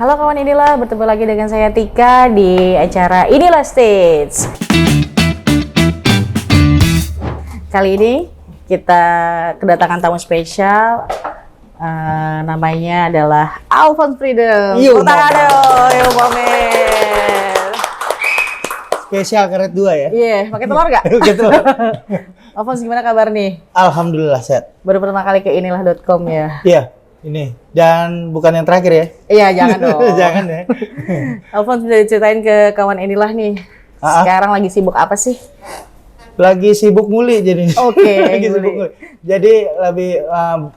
Halo kawan Inilah, bertemu lagi dengan saya Tika di acara Inilah Stage. Kali ini kita kedatangan tamu spesial, namanya adalah Alphonse Freedom. Yuk, spesial karet 2 ya? Iya, pakai telur nggak? Pakai telur. Alphonse gimana kabar nih? Alhamdulillah sehat. Baru pertama kali ke inilah.com ya? Iya, ini. Dan bukan yang terakhir ya? Iya, jangan dong. Jangan ya. Alphonse bisa diceritain ke kawan Inilah nih. Sekarang lagi sibuk apa sih? Lagi sibuk muli jadi. Oke, lagi sibuk muli. Jadi lebih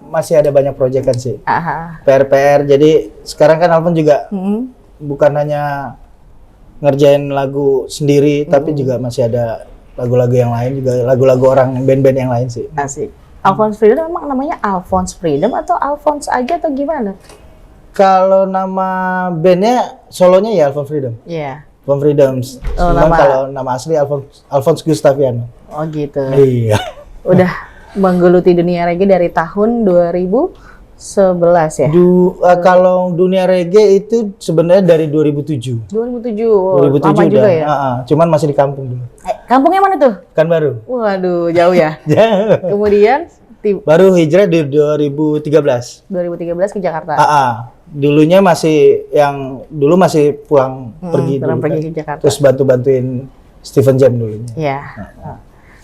masih ada banyak proyekan sih. PR. Jadi sekarang kan Alphonse juga bukan hanya ngerjain lagu sendiri, tapi juga masih ada lagu-lagu yang lain, juga lagu-lagu orang band-band yang lain sih. Asik. Alphonse Freedom emang namanya Alphonse Freedom atau Alphonse aja atau gimana? Kalau nama bandnya solonya ya Alphonse Freedom. Iya. Alphonse Freedom. Cuman kalau nama asli Alphonse Gustaviano. Oh gitu. Iya. Udah menggeluti dunia reggae dari tahun 2011 ya? Kalau dunia reggae itu sebenarnya dari 2007. 2007 2007 lama juga ya? Cuman masih di kampung dulu. Kampungnya mana tuh? Kan baru. Waduh, jauh ya? Jauh. Kemudian? Baru hijrah di 2013. 2013 ke Jakarta? Dulunya masih pulang pergi dulu. Pergi ke Jakarta. Terus bantu-bantuin Stephen Jam dulunya. Iya.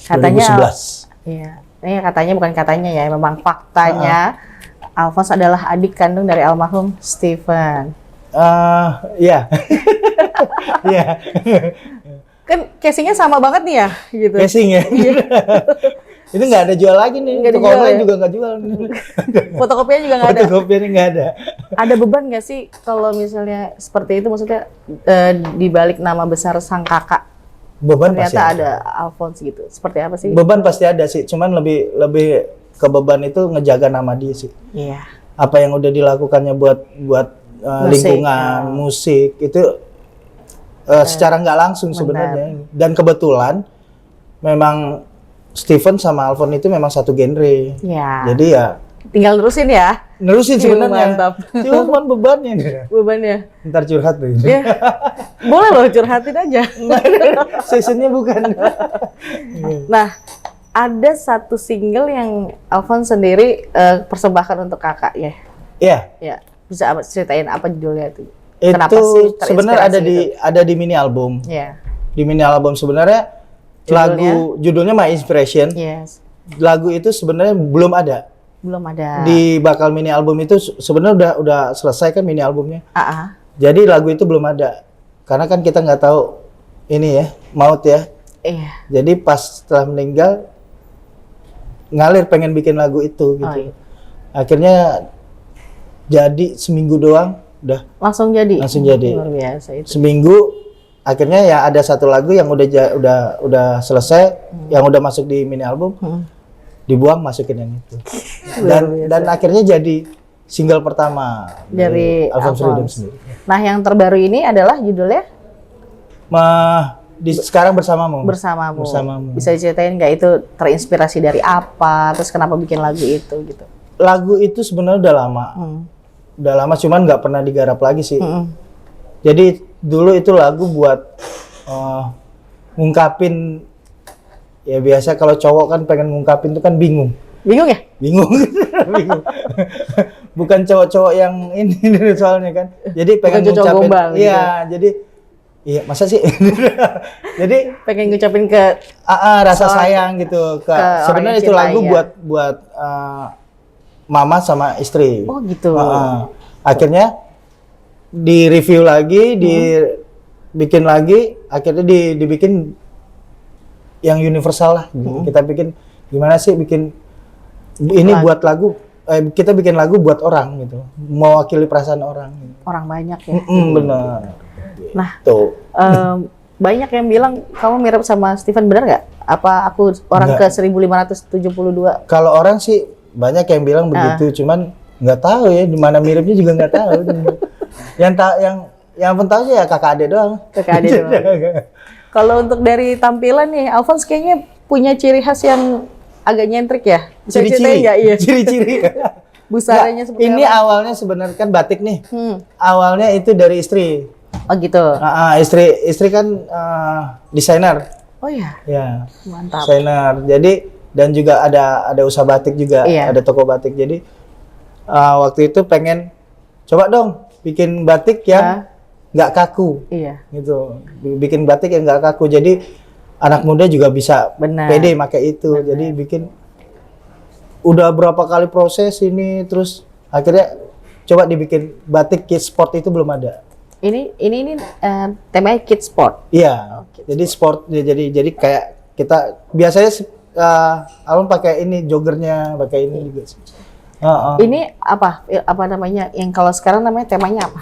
Katanya 2011. Iya. Ini katanya, bukan katanya ya, memang faktanya Alphonse adalah adik kandung dari almarhum Stephen. Iya. Iya. Kan casingnya sama banget nih ya, gitu. Casing ya. Ini nggak ada jual lagi nih. Nggak Toko dijual online ya? juga nggak jual. Fotokopinya juga nggak ada. Fotokopinya nggak ada. Ada beban nggak sih kalau misalnya seperti itu, maksudnya di balik nama besar sang kakak Beban ternyata pasti ada Alphonse gitu. Seperti apa sih? Beban pasti ada sih. Cuman lebih ke beban itu ngejaga nama dia sih. Iya. Apa yang udah dilakukannya buat lingkungan, musik itu secara nggak langsung sebenarnya. Dan kebetulan memang Stephen sama Alphonse itu memang satu genre. Iya. Jadi ya tinggal terusin ya. nerusin sebenarnya. Mantap. Cuman bebannya nih. Bebannya. Ntar curhat tuh. Iya. Boleh loh, curhatin aja. Seasonnya bukan. Nah, ada satu single yang Alphonse sendiri persembahkan untuk kakak ya. Iya. Ya, bisa ceritain apa judulnya itu? Itu Kenapa sih sebenarnya terinspirasi ada di mini album. Iya. Di mini album sebenarnya judulnya My Inspiration. Yes. Lagu itu sebenarnya belum ada. Belum ada. Di bakal mini album itu sebenarnya udah selesai kan mini albumnya. Jadi lagu itu belum ada. Karena kan kita nggak tahu ini ya, maut ya. Iya. Jadi pas setelah meninggal ngalir pengen bikin lagu itu gitu. Iya. Akhirnya jadi seminggu doang udah Langsung jadi. Luar biasa itu. Seminggu akhirnya ya ada satu lagu yang udah selesai, yang udah masuk di mini album. Dibuang, masukin yang itu. Dan akhirnya jadi single pertama dari Alphonse Freedom sendiri. Nah, yang terbaru ini adalah judulnya sekarang bersamamu. Bisa diceritain nggak itu terinspirasi dari apa? Terus kenapa bikin lagu itu gitu? Lagu itu sebenarnya udah lama. Udah lama, cuman nggak pernah digarap lagi sih. Jadi dulu itu lagu buat ngungkapin, ya biasa kalau cowok kan pengen ngungkapin itu kan bingung. Bingung ya? Bingung. Bukan cowok-cowok yang ini soalnya kan. Jadi pengen ngucapin. Iya, jadi iya, masa sih? Jadi pengen ngucapin ke rasa sayang gitu ke sebenarnya itu lagu buat mama sama istri. Oh gitu. Akhirnya di-review lagi, dibikin lagi, akhirnya dibikin yang universal lah. Kita bikin gimana sih bikin ini buat lagu, kita bikin lagu buat orang gitu, mewakili perasaan orang. Orang banyak ya. Benar. Nah, banyak yang bilang kamu mirip sama Stephen, benar nggak? Apa aku orang ke 1572? Kalau orang sih banyak yang bilang begitu, cuman nggak tahu ya di mana miripnya juga nggak tahu. yang tahu sih ya kakak ade doang. Kakak ade doang. Kalau untuk dari tampilan nih, Alphonse kayaknya punya ciri khas yang agak nyentrik ya. Ciri-ciri. Iya. Ciri-ciri. Busaranya seperti ini apa? awalnya sebenarnya kan batik nih. Hmm. Awalnya itu dari istri. Oh gitu. Istri kan desainer. Oh ya, Ya, mantap. desainer. Jadi dan juga ada usaha batik juga, Iya. ada toko batik. Jadi waktu itu pengen coba dong bikin batik yang nggak kaku, Iya. gitu. Bikin batik yang nggak kaku. Jadi anak muda juga bisa Benar. pede pakai itu. Jadi bikin udah berapa kali proses ini, terus akhirnya coba dibikin batik kids sport itu belum ada. Ini temanya kids sport. Iya. Jadi sport ya, jadi kayak kita biasanya Alun pakai ini joggernya, pakai ini juga. Ini apa namanya? Yang kalau sekarang namanya temanya apa?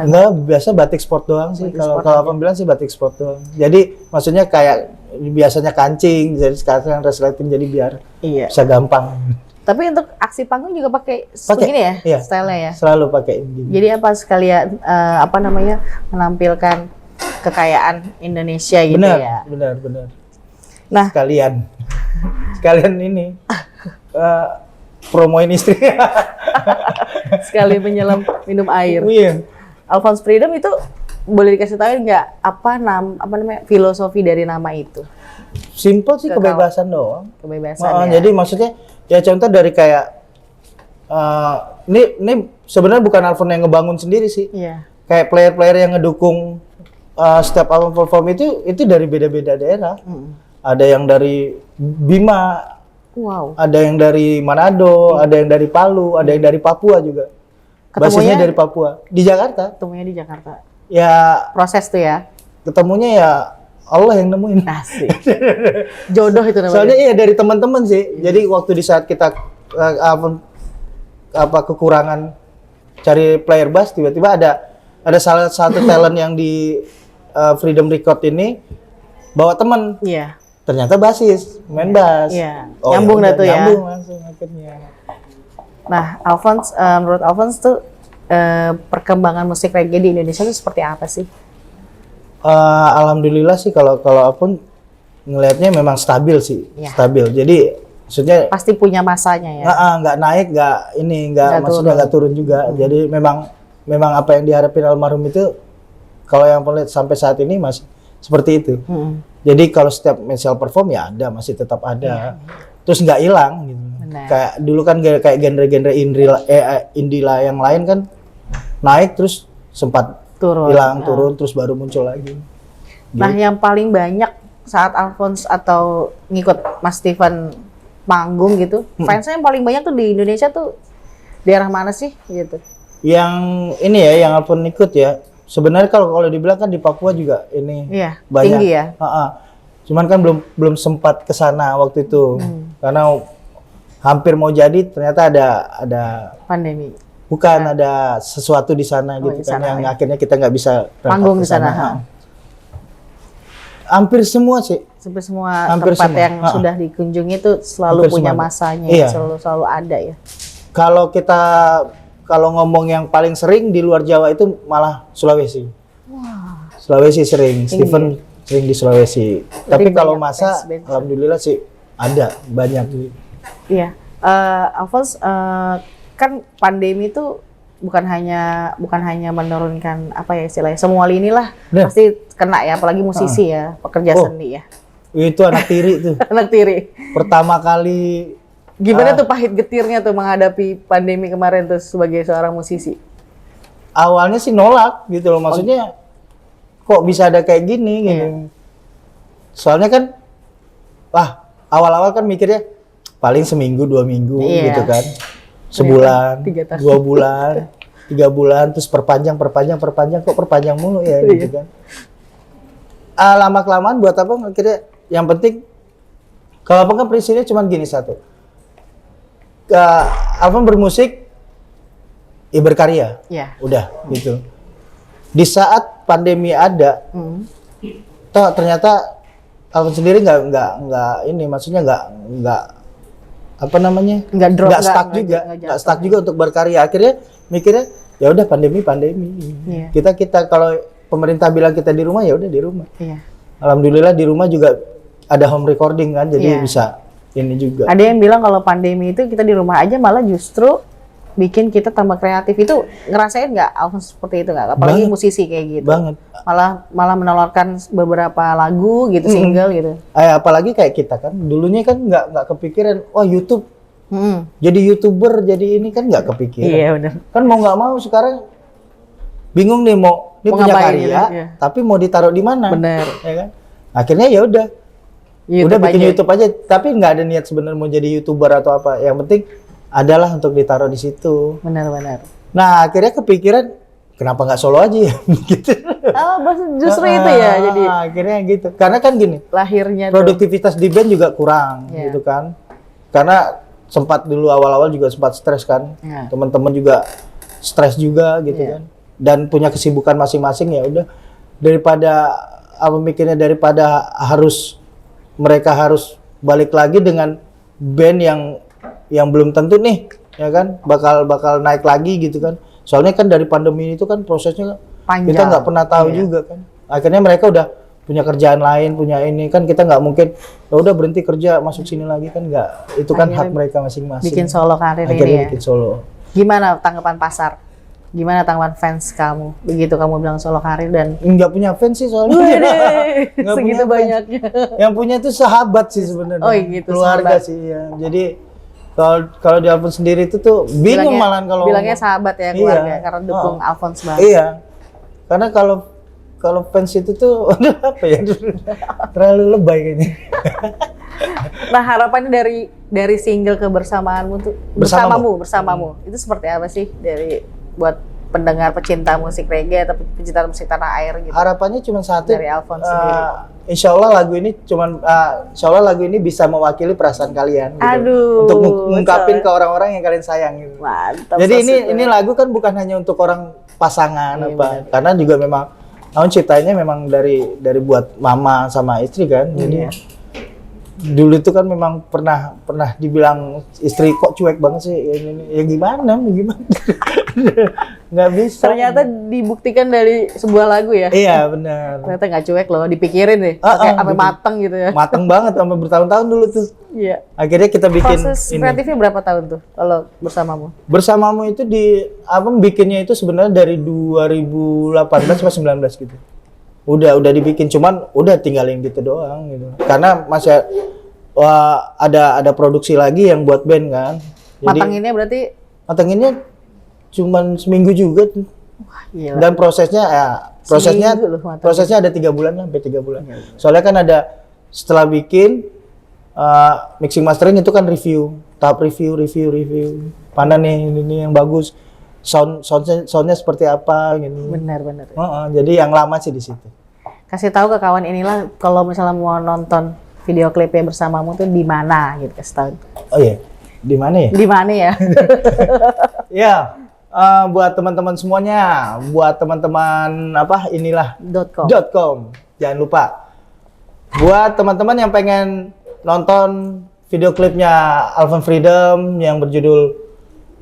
Enggak, biasa batik sport doang sih. Batik Kalau sport kalau Abang bilang sih batik sport doang. Jadi maksudnya kayak biasanya kancing, jadi sekarang resleting jadi biar Iya. bisa gampang. Tapi untuk aksi panggung juga pakai Pakai, begini ya, iya. stylenya ya. Selalu pakai ini. Jadi apa sekalian apa namanya menampilkan kekayaan Indonesia gitu Benar, ya. benar. Nah, Sekalian ini promoin istri. sekali menyelam minum air. Iya. Alphonse Freedom itu boleh dikasih tahu nggak apa namanya filosofi dari nama itu? Simple sih, kebebasan doang. Kebebasan ya. Jadi maksudnya ya contoh dari kayak ini sebenarnya bukan Alphonse yang ngebangun sendiri sih. Iya. Kayak player-player yang ngedukung setiap album perform itu dari beda-beda daerah. Ada yang dari Bima, Wow. ada yang dari Manado, ada yang dari Palu, ada yang dari Papua juga. Basisnya dari Papua. Di Jakarta. Ketemunya di Jakarta. Ya Proses tuh ya. ketemunya ya Allah yang nemuin. Asik. Jodoh itu namanya. Soalnya iya dari teman-teman sih. Jadi waktu di saat kita kekurangan cari player bass, tiba-tiba ada salah satu talent yang di Freedom Record ini bawa teman. Iya. Ternyata basis, main bass. Iya. Oh, Nyambung dah tuh ya. Nyambung langsung akhirnya. Nah, Alphonse, menurut Alphonse tuh perkembangan musik reggae di Indonesia itu seperti apa sih? Alhamdulillah sih kalau aku ngelihatnya memang stabil sih, Iya. stabil. Jadi maksudnya Pasti punya masanya ya. nggak naik, nggak maksudnya nggak turun juga. Jadi memang apa yang diharapin almarhum itu kalau yang lihat sampai saat ini masih seperti itu. Jadi kalau setiap Michelle perform ya ada, masih tetap ada. Terus nggak hilang gitu. Benar. Kayak dulu kan kayak genre-genre indie lah yang lain kan naik terus sempat hilang, turun terus baru muncul lagi. Nah, yang paling banyak saat Alphonse atau ngikut Mas Steven manggung gitu, fansnya yang paling banyak tuh di Indonesia tuh daerah mana sih gitu? Yang ini ya, yang Alphonse ikut ya. Sebenarnya kalau dibilang kan di Papua juga ini Iya, banyak. tinggi ya. Cuman kan belum sempat ke sana waktu itu. Karena hampir mau jadi ternyata ada Pandemi. bukan ada sesuatu di sana gitu di kan sana, yang ya. akhirnya kita nggak bisa berangkat Manggung ke di sana. Hampir semua sih. Sampai semua Hampir tempat semua. yang sudah dikunjungi itu selalu Hampir punya semua. masanya, Iya. selalu ada ya. Kalau ngomong yang paling sering di luar Jawa itu malah Sulawesi. Wah. Sulawesi sering, Steven sering di Sulawesi. Tapi kalau banyak masa, fans-fans. alhamdulillah sih ada banyak. Iya, Alphonse, kan pandemi itu bukan hanya menurunkan apa ya istilahnya, semua lini lah Bener. pasti kena ya, apalagi musisi ya, pekerja seni ya. Itu anak tiri tuh. Anak tiri. Pertama kali Gimana tuh pahit getirnya tuh menghadapi pandemi kemarin tuh sebagai seorang musisi? awalnya sih nolak gitu loh, maksudnya kok bisa ada kayak gini gitu. Iya. Soalnya kan awal-awal kan mikirnya paling seminggu 2 minggu Iya. gitu kan. Sebulan, 3 tahun. 2 bulan, 3 bulan, terus perpanjang kok perpanjang mulu ya gitu kan. Lama-kelamaan buat apa akhirnya yang penting kalau apa kan prinsipnya cuma gini satu. Alvan bermusik ya berkarya. Iya. Udah gitu. Di saat pandemi ada, toh ternyata Alvan sendiri nggak ini, maksudnya nggak apa namanya, Nggak drop, nggak stuck juga, nggak stuck juga untuk berkarya. Akhirnya mikirnya ya udah pandemi. Iya. Kita kalau pemerintah bilang kita di rumah ya udah di rumah. Iya. Alhamdulillah di rumah juga ada home recording kan, jadi Iya. bisa ini juga. Ada yang bilang kalau pandemi itu kita di rumah aja malah justru bikin kita tambah kreatif. Itu ngerasain nggak Alphonse seperti itu nggak? Apalagi Banget. musisi kayak gitu. Banget. Malah menawarkan beberapa lagu gitu, single gitu. Apalagi kayak kita kan, dulunya kan nggak kepikiran, wah YouTube, jadi YouTuber, jadi ini kan nggak kepikiran. Iya benar. Kan mau nggak mau sekarang bingung nih mau Mau punya ngapain karya, gitu, iya. tapi mau ditaruh di mana? Benar. Ya kan? Akhirnya ya udah bikin aja. YouTube aja, tapi nggak ada niat sebenarnya mau jadi YouTuber atau apa. Yang penting adalah untuk ditaruh di situ. Benar-benar. Nah akhirnya kepikiran kenapa nggak solo aja ya? Gitu. Oh, justru itu ya. Jadi akhirnya gitu. Karena kan gini, lahirnya tuh. produktivitas di band juga kurang Iya. gitu kan. Karena sempat dulu awal-awal juga sempat stres kan. Iya. Teman-teman juga stres juga gitu Iya. kan. Dan punya kesibukan masing-masing, ya udah daripada mikirnya daripada mereka harus balik lagi dengan band yang belum tentu nih ya kan bakal naik lagi gitu kan. Soalnya kan dari pandemi itu kan prosesnya Panjang. kita nggak pernah tahu Iya. juga kan. Akhirnya mereka udah punya kerjaan lain, punya ini kan, kita nggak mungkin ya udah berhenti kerja masuk sini lagi kan, nggak. Itu kan Akhirnya hak mereka masing-masing. bikin solo karir Akhirnya ini ya. bikin solo. Gimana tanggapan pasar? Gimana tanggapan fans kamu? Begitu kamu bilang solo karir dan Nggak punya fans sih soalnya. Nggak segitu punya fans. banyaknya. Yang punya itu sahabat sih sebenarnya. Oh, gitu, Keluarga sahabat. sih ya. Jadi kalau di Alphonse sendiri itu tuh bingung malahan kalau bilangnya ngomong. sahabat ya Iya. keluarga karena dukung Alphonse banget. Iya. Karena kalau fans itu tuh aduh, apa ya? Terlalu lebay kayaknya. Nah, harapannya dari single kebersamaanmu tuh bersamamu itu seperti apa sih buat pendengar pecinta musik reggae atau pecinta musik tanah air gitu? Harapannya cuma satu. Dari Alphonse sendiri. Insya Allah lagu ini bisa mewakili perasaan kalian. Gitu. Aduh, Untuk ngungkapin ke orang-orang yang kalian sayang. Gitu. Mantap. Jadi so sweet ini lagu kan bukan hanya untuk orang pasangan Iya, apa, benar. karena juga memang ciptanya memang dari buat mama sama istri kan. Jadi Iya. dulu itu kan memang pernah dibilang istri kok cuek banget sih. Ya gimana? Nggak bisa. Ternyata dibuktikan dari sebuah lagu ya. Iya benar. Ternyata nggak cuek loh, dipikirin deh, sampai betul. mateng gitu ya. Mateng banget sampai bertahun-tahun dulu tuh. Iya. Akhirnya kita bikin Proses ini. kreatifnya berapa tahun tuh kalau bersamamu? Bersamamu itu bikinnya itu sebenarnya dari 2018 sampai 19 gitu. Udah dibikin, cuman udah tinggalin gitu doang gitu. Karena masih ada produksi lagi yang buat band kan. Jadi Matanginnya berarti matanginnya cuman seminggu juga tuh. gila. Dan prosesnya Seminggu loh matangin. prosesnya ada 3 bulan lah, sampai 3 bulan. Soalnya kan ada setelah bikin mixing mastering itu kan review, tahap review. Mana nih ini yang bagus. Soundnya seperti apa gitu. Benar. Jadi yang lama sih di situ. Kasih tahu ke kawan inilah kalau misalnya mau nonton video klipnya bersamamu tuh di mana gitu, kasih tahu. Oh iya, di mana ya? Di mana ya? Ya, buat teman-teman semuanya, buat teman-teman .com. .com, jangan lupa. Buat teman-teman yang pengen nonton video klipnya Alphonse Freedom yang berjudul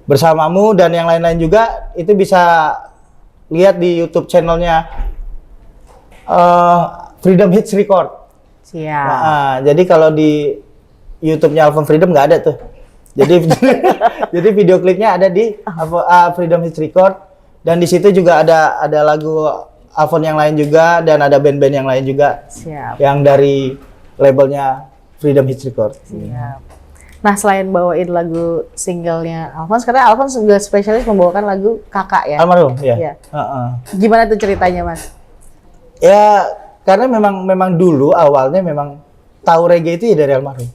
Bersamamu dan yang lain-lain juga, itu bisa lihat di YouTube channelnya Freedom Hits Record. Siap. Nah, jadi kalau di YouTube-nya Alphonse Freedom nggak ada tuh. Jadi jadi video klipnya ada di Freedom Hits Record, dan di situ juga ada lagu Alphonse yang lain juga, dan ada band-band yang lain juga Siap. yang dari labelnya Freedom Hits Record. Siap. Nah, selain bawain lagu singlenya Alphonse, karena Alphonse juga spesialis membawakan lagu Kakak ya. Almarhum, ya. Iya. Heeh. Gimana tuh ceritanya, Mas? Ya, karena memang dulu awalnya memang tahu reggae itu ya dari almarhum.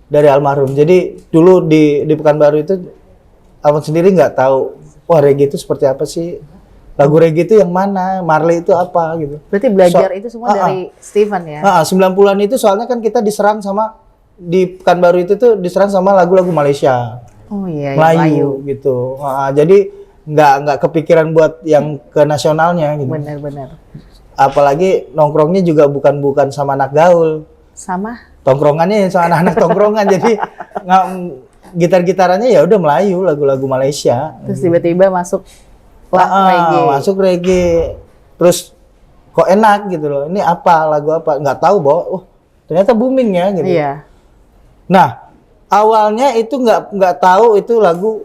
Dari almarhum. Jadi dulu di Pekanbaru itu Alphonse sendiri nggak tahu, wah reggae itu seperti apa sih? Lagu reggae itu yang mana? Marley itu apa gitu. Berarti belajar itu semua dari Steven ya? 90-an itu soalnya kan kita diserang di Pekanbaru itu tuh diserang sama lagu-lagu Malaysia. Oh iya, Melayu gitu. Jadi nggak kepikiran buat yang ke nasionalnya gitu. Benar. Apalagi nongkrongnya juga bukan sama anak gaul. Sama? Tongkrongannya sama anak-anak tongkrongan. Jadi gitar-gitarannya ya udah Melayu, lagu-lagu Malaysia. Terus tiba-tiba masuk reggae. Masuk reggae. Terus kok enak gitu loh. Ini apa, lagu apa? Nggak tahu bahwa ternyata booming ya gitu. Iya. Nah, awalnya itu nggak tahu itu lagu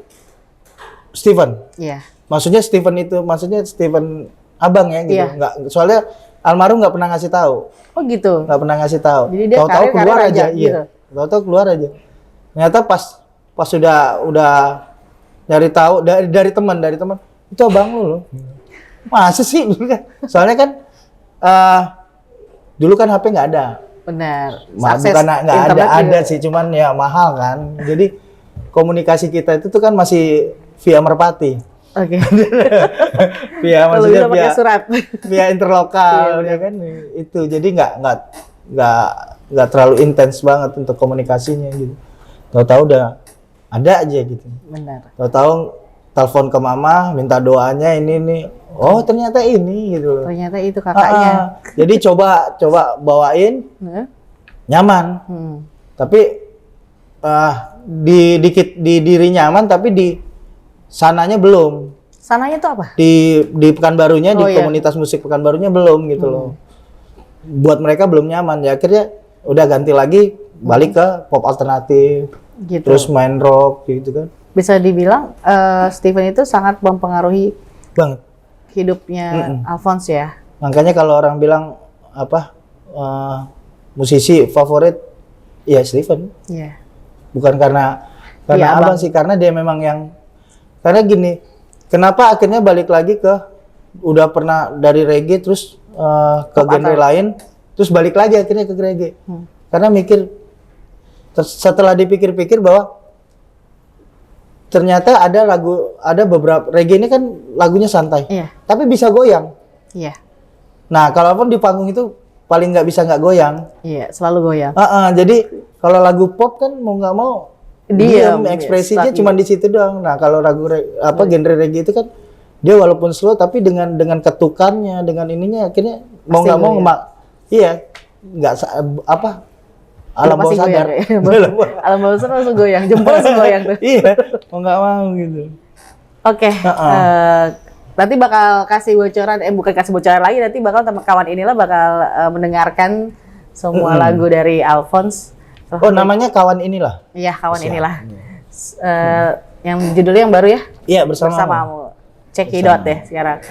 Steven. Iya. Maksudnya Steven abang ya gitu. Iya. Nggak, soalnya almarhum nggak pernah ngasih tahu. Oh gitu. Nggak pernah ngasih tahu. Jadi dia Tahu-tahu karir keluar aja, aja, gitu. iya. Tahu-tahu keluar aja. Ternyata pas udah nyari tahu dari teman itu abang lu loh. Masa sih? Soalnya kan dulu kan HP nggak ada. Benar. Bukan nggak ada sih, cuman ya mahal kan. Jadi komunikasi kita itu tuh kan masih via merpati. Oke. Via Kalau maksudnya bisa pakai surat. via interlokal Iya, ya kan itu. Jadi nggak terlalu intens banget untuk komunikasinya gitu. Tahu-tahu udah ada aja gitu. Benar. Tahu-tahu telepon ke mama minta doanya ini. Oh, ternyata ini gitu loh. Ternyata itu kakaknya. Jadi coba bawain nyaman. Tapi di diri nyaman tapi di sananya belum. Sananya tuh apa? Di Pekanbarunya, di iya. komunitas musik Pekanbarunya belum gitu loh. Buat mereka belum nyaman ya, akhirnya udah ganti lagi balik ke pop alternatif. Gitu. Terus main rock gitu kan. Bisa dibilang Steven itu sangat mempengaruhi Banget. hidupnya Alphonse ya. Makanya kalau orang bilang apa musisi favorit ya Steven. Iya. Bukan karena Iya, abang sih, karena dia memang karena gini, kenapa akhirnya balik lagi ke udah pernah dari reggae terus ke Pop genre lain, terus balik lagi akhirnya ke reggae. Karena mikir setelah dipikir-pikir bahwa ternyata ada beberapa reggae ini kan lagunya santai, tapi bisa goyang. Iya. Nah, kalaupun di panggung itu paling nggak bisa nggak goyang. Iya, selalu goyang. Jadi kalau lagu pop kan mau nggak mau diam, ekspresinya cuma di situ doang. Nah, kalau genre reggae itu kan dia walaupun slow tapi dengan ketukannya, dengan ininya akhirnya mau nggak mau nggak alam bawah sadar. Alam bawah sadar langsung goyang, jempol langsung goyang tuh. Iya, mau nggak mau gitu. Oke. Nanti bakal kasih bocoran, bukan kasih bocoran lagi, nanti bakal kawan inilah bakal mendengarkan semua lagu dari Alphonse. Oh, namanya Kawan Inilah? Iya, Kawan Inilah. Yang judulnya yang baru ya? Iya, Bersamamu. Bersamamu. Cekidot deh sekarang.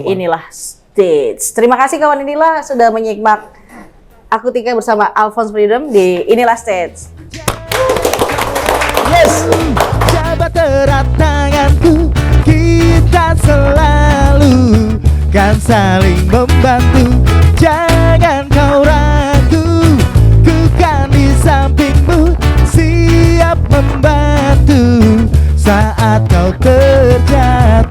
Inilah Stage. Terima kasih kawan Inilah sudah menyimak Aku Tika bersama Alphonse Freedom di Inilah Stage. Yes! Jabat erat tanganku, kita selalu kan saling membantu. Jangan kau ragu, ku kan di sampingmu, siap membantu saat kau terjatuh.